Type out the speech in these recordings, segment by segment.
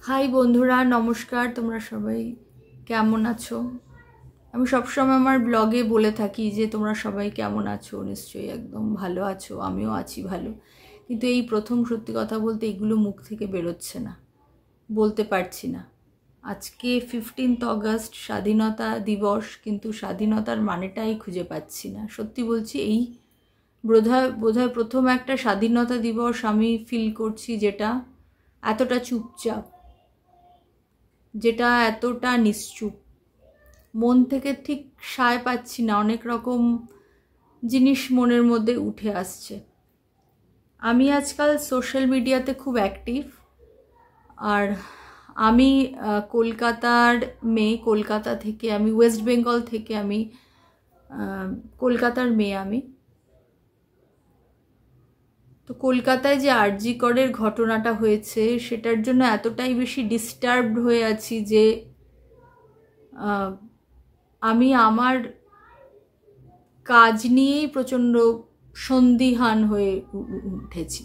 High বন্ধুরা, নমস্কার। তোমরা সবাই কেমন আছো? আমি সবসময় আমার ব্লগে বলে থাকি যে তোমরা সবাই কেমন আছো, নিশ্চয়ই একদম ভালো আছো, আমিও আছি ভালো। কিন্তু এই প্রথম সত্যি কথা বলতে এগুলো মুখ থেকে বেরোচ্ছে না, বলতে পারছি না। আজকে 15 অগস্ট স্বাধীনতা দিবস, কিন্তু স্বাধীনতার মানেটাই খুঁজে পাচ্ছি না। সত্যি বলছি, এই বোধহয় প্রথম একটা স্বাধীনতা দিবস আমি ফিল করছি যেটা এতটা চুপচাপ, যেটা এতটা নিশ্চুপ। মন থেকে ঠিক সায় পাচ্ছি না, অনেক রকম জিনিস মনের মধ্যে উঠে আসছে। আমি আজকাল সোশ্যাল মিডিয়াতে খুব অ্যাক্টিভ, আর আমি কলকাতার মেয়ে। কলকাতা থেকে আমি, ওয়েস্ট বেঙ্গল থেকে আমি, কলকাতার মেয়ে আমি। তো কলকাতায় যে আরজি করের ঘটনাটা হয়েছে সেটার জন্য এতটাই বেশি ডিস্টার্বড হয়ে আছি যে আমি আমার কাজ নিয়েই প্রচণ্ড সন্দিহান হয়ে উঠেছি।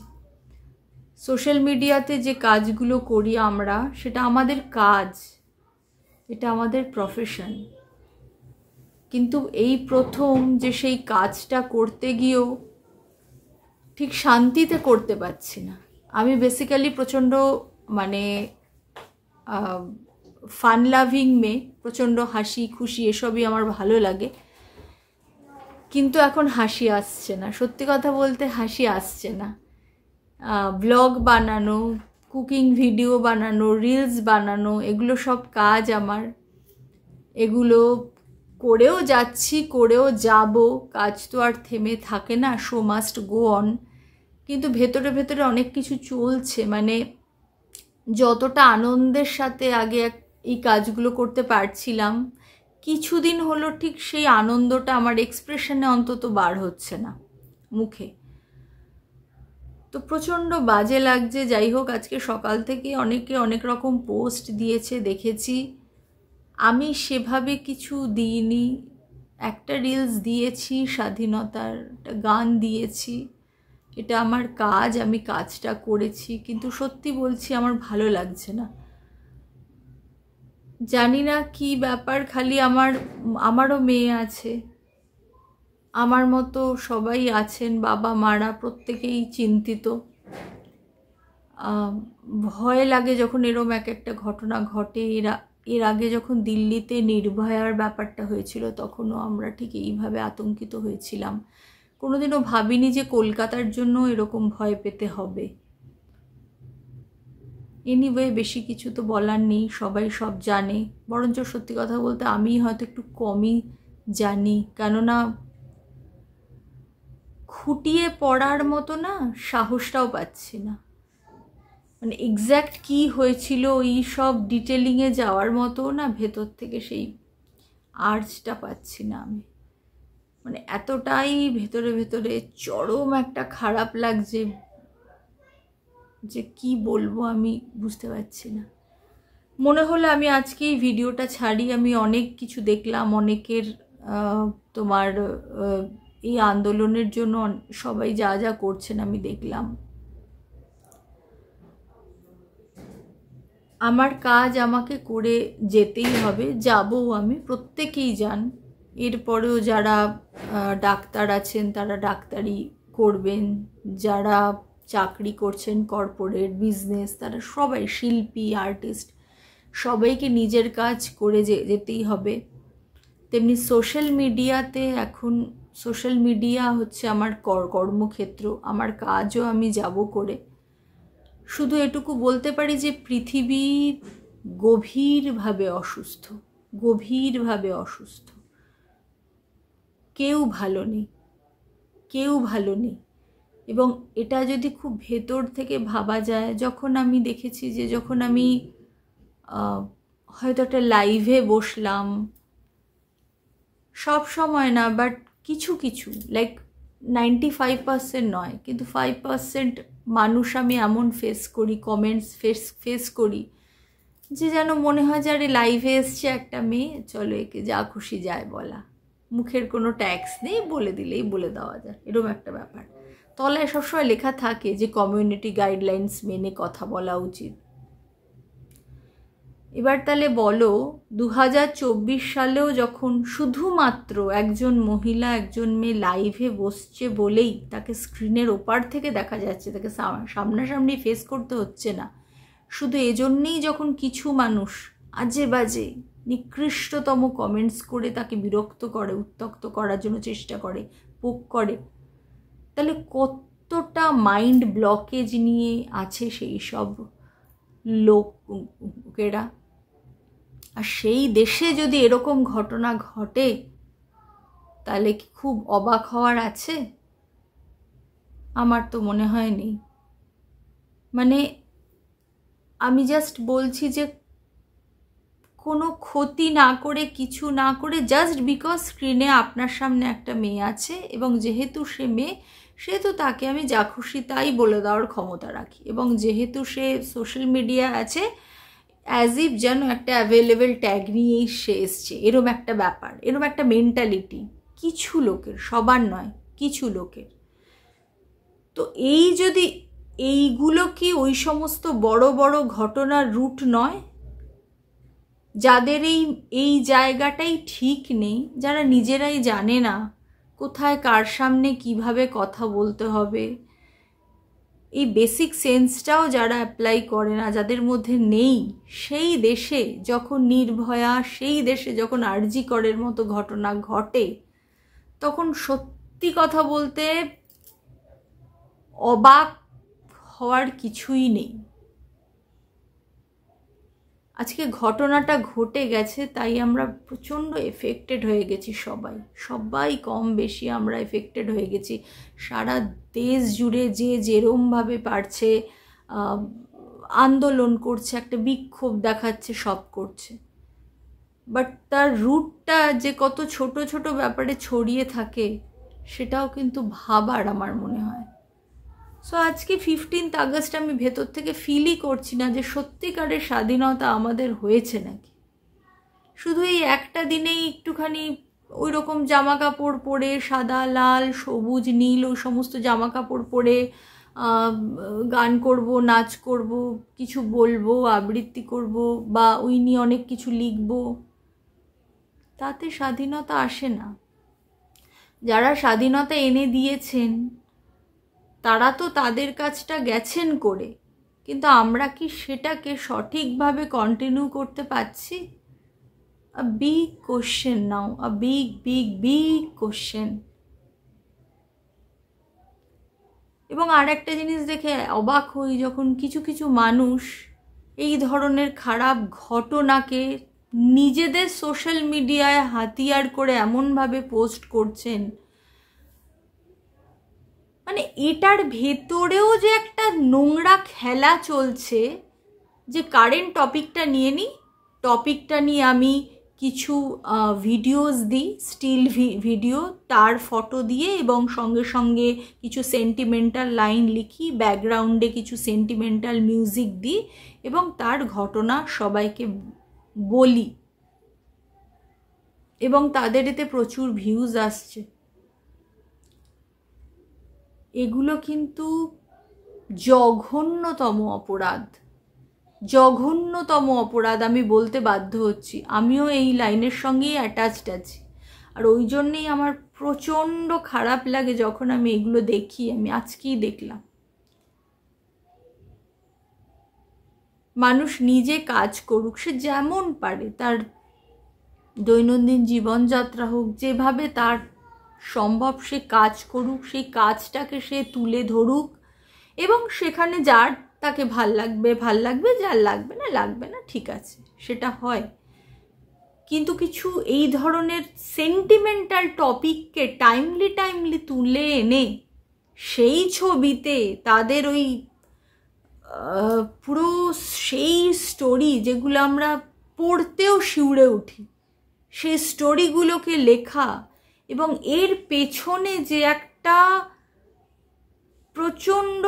সোশ্যাল মিডিয়াতে যে কাজগুলো করি আমরা, সেটা আমাদের কাজ, এটা আমাদের প্রফেশন। কিন্তু এই প্রথম যে সেই কাজটা করতে গিয়েও ঠিক শান্তিতে করতে পারছি না। আমি বেসিক্যালি প্রচণ্ড ফান লাভিং মেয়ে, প্রচণ্ড হাসি খুশি এসবই আমার ভালো লাগে। কিন্তু এখন হাসি আসছে না, সত্যি কথা বলতে হাসি আসছে না। ব্লগ বানানো, কুকিং ভিডিও বানানো, রিলস বানানো, এগুলো সব কাজ আমার। এগুলো করেও যাচ্ছি, করেও যাব, কাজ তো আর থেমে থাকে না, শো মাস্ট গো অন। কিন্তু ভেতরে ভেতরে অনেক কিছু চলছে। যতটা আনন্দের সাথে আগে এই কাজগুলো করতে পারছিলাম, কিছুদিন হলো ঠিক সেই আনন্দটা আমার এক্সপ্রেশনে অন্তত বার হচ্ছে না, মুখে। তো প্রচণ্ড বাজে লাগছে। যাই হোক, আজকে সকাল থেকে অনেকে অনেক রকম পোস্ট দিয়েছে, দেখেছি। আমি সেভাবে কিছু দিইনি। একটা রিলস দিয়েছি, স্বাধীনতার একটা গান দিয়েছি, এটা আমার কাজ, আমি কাজটা করেছি। কিন্তু সত্যি বলছি, আমার ভালো লাগছে না। জানি না কি ব্যাপার, খালি আমারও মেয়ে আছে, আমার মতো সবাই আছেন, বাবা মারা প্রত্যেকেই চিন্তিত। ভয় লাগে যখন এরম একটা ঘটনা ঘটে। এর আগে যখন দিল্লিতে নির্ভয়ার ব্যাপারটা হয়েছিল, তখনও আমরা ঠিক এইভাবে আতঙ্কিত হয়েছিলাম। কোনোদিনও ভাবিনি যে কলকাতার জন্য এরকম ভয় পেতে হবে। এনিওয়ে, বেশি কিছু তো বলার নেই, সবাই সব জানে। বরঞ্চ সত্যি কথা বলতে আমি হয়তো একটু কমই জানি, কেননা খুঁটিয়ে পড়ার মতো না সাহসটাও পাচ্ছি না। এক্স্যাক্ট কি হয়েছিল এই সব ডিটেলিংয়ে যাওয়ার মতো না ভেতর থেকে সেই আর্জটা পাচ্ছি না আমি। এতটাই ভেতরে ভেতরে চরম একটা খারাপ লাগছে যে কি বলবো আমি বুঝতে পারছি না। মনে হলো আমি আজকে এই ভিডিওটা ছাড়ি। আমি অনেক কিছু দেখলাম, অনেকের তোমার এই আন্দোলনের জন্য সবাই যা যা করছেন আমি দেখলাম। আমার কাজ আমাকে করে যেতেই হবে, যাবো আমি, প্রত্যেকেই যান। এরপরেও যারা ডাক্তার আছেন তারা ডাক্তারি করবেন, যারা চাকরি করছেন কর্পোরেট বিজনেস, তারা সবাই, শিল্পী আর্টিস্ট, সবাইকে নিজের কাজ করে যেতেই হবে। তেমনি সোশ্যাল মিডিয়াতে, এখন সোশ্যাল মিডিয়া হচ্ছে আমার কর্মক্ষেত্র, আমার কাজও আমি যাব করে। শুধু এটুকু বলতে পারি যে পৃথিবী গভীরভাবে অসুস্থ, গভীরভাবে অসুস্থ। কেউ ভালো নেই, কেউ ভালো নেই। এবং এটা যদি খুব ভেতর থেকে ভাবা যায়, যখন আমি দেখেছি যে যখন আমি হয়তো একটা লাইভে বসলাম, সব সময় না, বাট কিছু কিছু, লাইক 95% নয়, কিন্তু 5% মানুষ আমি এমন ফেস করি, কমেন্টস ফেস করি, যে যেন মনে হয় যে আরে লাইভে এসছে একটা মেয়ে, চলো একে যা খুশি যায় বলা, মুখের কোনো ট্যাক্স নেই, বলে দিলেই বলে দেওয়া যায়, এরকম একটা ব্যাপার। তলায় সবসময় লেখা থাকে যে কমিউনিটি গাইডলাইন্স মেনে কথা বলা উচিত। এবার তাহলে বলো 2024 সালেও যখন শুধুমাত্র একজন মহিলা একজন মেয়ে লাইভে বসছে বলেই তাকে স্ক্রিনের ওপার থেকে দেখা যাচ্ছে, তাকে সামনাসামনি ফেস করতে হচ্ছে না, শুধু এজন্যেই যখন কিছু মানুষ আজে বাজে নিকৃষ্টতম কমেন্টস করে তাকে বিরক্ত করে, উত্ত্যক্ত করার জন্য চেষ্টা করে, পোক করে, তাহলে কতটা মাইন্ড ব্লকেজ নিয়ে আছে সেই সব লোকেরা। আর সেই দেশে যদি এরকম ঘটনা ঘটে তাহলে কি খুব অবাক হওয়ার আছে? আমার তো মনে হয় নেই। মানে আমি জাস্ট বলছি যে কোনো ক্ষতি না করে, কিছু না করে, জাস্ট বিকজ স্ক্রিনে আপনার সামনে একটা মেয়ে আছে এবং যেহেতু সে মেয়ে সেহেতু তাকে আমি যা খুশি তাই বলে দেওয়ার ক্ষমতা রাখি, এবং যেহেতু সে সোশ্যাল মিডিয়া আছে অ্যাজ ইফ যেন একটা অ্যাভেলেবেল ট্যাগ নিয়েই সে এসছে, এরম একটা ব্যাপার, এরম একটা মেন্টালিটি কিছু লোকের, সবার নয়, কিছু লোকের। তো এই যদি এইগুলো কি ওই সমস্ত বড় বড় ঘটনার রুট নয়? যাদের এই জায়গাটাই ঠিক নেই, যারা নিজেরাই জানে না কোথায় কার সামনে কিভাবে কথা বলতে হবে, এই বেসিক সেন্সটাও যারা অ্যাপ্লাই করে না, যাদের মধ্যে নেই, সেই দেশে যখন নির্ভয়া, সেই দেশে যখন আরজি করের মতো ঘটনা ঘটে, তখন সত্যি কথা বলতে অবাক হওয়ার কিছুই নেই। আজকে ঘটনাটা ঘটে গেছে তাই আমরা প্রচণ্ড এফেক্টেড হয়ে গেছি, সবাই কম বেশি আমরা এফেক্টেড হয়ে গেছি। সারা দেশ জুড়ে যে যেরমভাবে পারছে আন্দোলন করছে, একটা বিক্ষোভ দেখাচ্ছে, সব করছে, বাট তার রুটটা যে কত ছোট ছোট ব্যাপারে ছড়িয়ে থাকে সেটাও কিন্তু ভাবার আমার মনে হয়। সো আজকে 15 আগস্ট আমি ভেতর থেকে ফিলই করছি না যে সত্যিকারের স্বাধীনতা আমাদের হয়েছে নাকি। শুধু এই একটা দিনেই একটুখানি ওই রকম জামা কাপড় পরে, সাদা লাল সবুজ নীল ওই সমস্ত জামা কাপড় পরে গান করব, নাচ করব, কিছু বলবো, আবৃত্তি করব, বা ওই নিয়ে অনেক কিছু লিখব, তাতে স্বাধীনতা আসে না। যারা স্বাধীনতা এনে দিয়েছেন তারা তো তাদের কাজটা গেছেন করে, কিন্তু আমরা কি সেটাকে সঠিকভাবে কন্টিনিউ করতে পারছি? A big question now, a big big big question. এবং আর একটা জিনিস দেখে অবাক হই, যখন কিছু কিছু মানুষ এই ধরনের খারাপ ঘটনাকে নিজেদের সোশ্যাল মিডিয়ায় হাতিয়ার করে এমনভাবে পোস্ট করছেন, মানে এটার ভেতরেও যে একটা নোংরা খেলা চলছে। যে কারেন্ট টপিকটা নিয়ে নিই, টপিকটা নিয়ে আমি কিছু ভিডিওস দিই, স্টিল ভিডিও, তার ফটো দিয়ে, এবং সঙ্গে সঙ্গে কিছু সেন্টিমেন্টাল লাইন লিখি, ব্যাকগ্রাউন্ডে কিছু সেন্টিমেন্টাল মিউজিক দিই, এবং তার ঘটনা সবাইকে বলি, এবং তাদের এতে প্রচুর ভিউজ আসছে। এগুলো কিন্তু জঘন্যতম অপরাধ, জঘন্যতম অপরাধ আমি বলতে বাধ্য হচ্ছি। আমিও এই লাইনের সঙ্গেই অ্যাটাচড আছি, আর ওই জন্যেই আমার প্রচণ্ড খারাপ লাগে যখন আমি এগুলো দেখি। আমি আজকেই দেখলাম মানুষ নিজে কাজ করুক, সে যেমন পারে, তার দৈনন্দিন জীবনযাত্রা হোক, যেভাবে তার সম্ভব সে কাজ করুক, সেই কাজটাকে সে তুলে ধরুক, এবং সেখানে যার তাকে ভাল লাগবে, যার লাগবে না, ঠিক আছে, সেটা হয়। কিন্তু কিছু এই ধরনের সেন্টিমেন্টাল টপিককে টাইমলি তুলে এনে সেই ছবিতে তাদের ওই পুরো সেই স্টোরি যেগুলো আমরা পড়তেও শিউরে উঠি, সেই স্টোরিগুলোকে লেখা, এবং এর পেছনে যে একটা প্রচণ্ড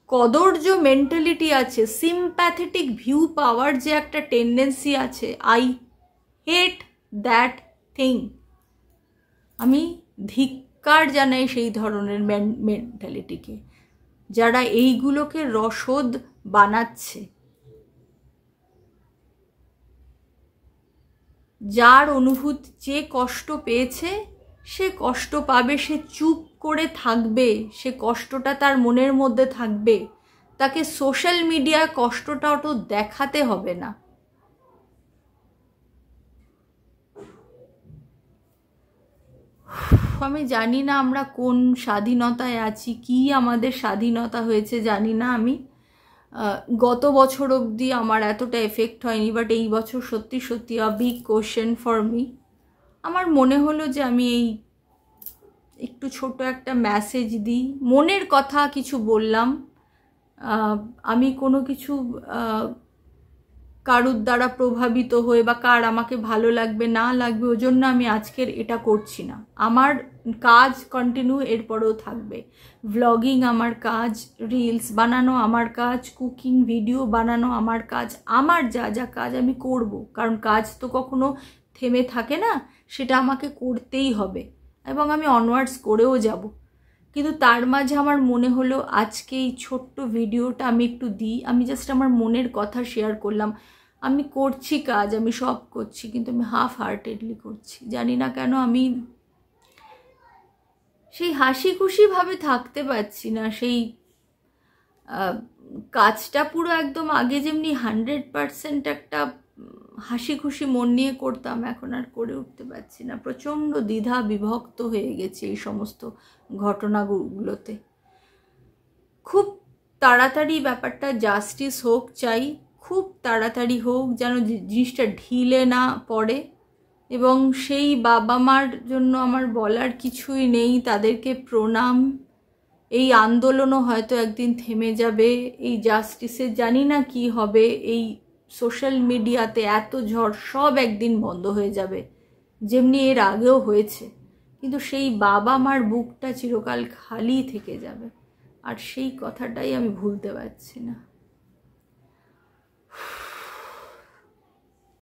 কদর্য মেন্টালিটি আছে, সিম্প্যাথেটিক ভিউ পাওয়ার যে একটা টেন্ডেন্সি আছে, আই হেট দ্যাট থিং। আমি ধিক্কার জানাই সেই ধরনের মেন্টালিটিকে, যারা এইগুলোকে রসদ বানাচ্ছে। যার অনুভূতি, যে কষ্ট পেয়েছে সে কষ্ট পাবে, সে চুপ করে থাকবে, সে কষ্টটা তার মনের মধ্যে থাকবে, তাকে সোশ্যাল মিডিয়ায় কষ্টটা অত দেখাতে হবে না। আমি জানি না আমরা কোন স্বাধীনতায় আছি, কি আমাদের স্বাধীনতা হয়েছে জানি না। আমি গত বছর অবধি আমার এতটা এফেক্ট হয়নি, বাট এই বছর সত্যি সত্যি a big question for me. আমার মনে হলো যে আমি এই একটু ছোট একটা মেসেজ দিই, মনের কথা কিছু বললাম। আমি কোনো কিছু কারুর দ্বারা প্রভাবিত হয়ে বা কার আমাকে ভালো লাগবে না লাগবে ওই জন্য আমি আজকের এটা করছি না। আমার কাজ কন্টিনিউ এরপরেও থাকবে। ভ্লগিং আমার কাজ, রিলস বানানো আমার কাজ, কুকিং ভিডিও বানানো আমার কাজ, আমার যা যা কাজ আমি করব, কারণ কাজ তো কখনো থেমে থাকে না, সেটা আমাকে করতেই হবে এবং আমি অনওয়ার্ডস করেও যাব। কিন্তু তার মাঝে আমার মনে হলো আজকে এই ছোট্ট ভিডিওটা আমি একটু দিই। আমি জাস্ট আমার মনের কথা শেয়ার করলাম। আমি করছি কাজ, আমি সব করছি, কিন্তু আমি হাফ হার্টেডলি করছি। জানি না কেন আমি সেই হাসি খুশিভাবে থাকতে পারছি না। সেই কাজটা পুরো একদম আগে যেমনি 100% একটা হাসি খুশি মন নিয়ে করতাম, এখন আর করে উঠতে পারছি না। প্রচণ্ড দ্বিধা বিভক্ত হয়ে গেছে এই সমস্ত ঘটনাগুলোতে। খুব তাড়াতাড়ি ব্যাপারটা জাস্টিস হোক চাই, খুব তাড়াতাড়ি হোক, যেন জিনিসটা ঢিলে না পড়ে। এবং সেই বাবা মার জন্য আমার বলার কিছুই নেই, তাদেরকে প্রণাম। এই আন্দোলনও হয়তো একদিন থেমে যাবে, এই জাস্টিসের জানি না কি হবে, এই সোশ্যাল মিডিয়াতে এত ঝড় সব একদিন বন্ধ হয়ে যাবে, যেমনি এর আগেও হয়েছে। কিন্তু সেই বাবা মার বুকটা চিরকাল খালি থেকে যাবে, আর সেই কথাটাই আমি ভুলতে পারছি না।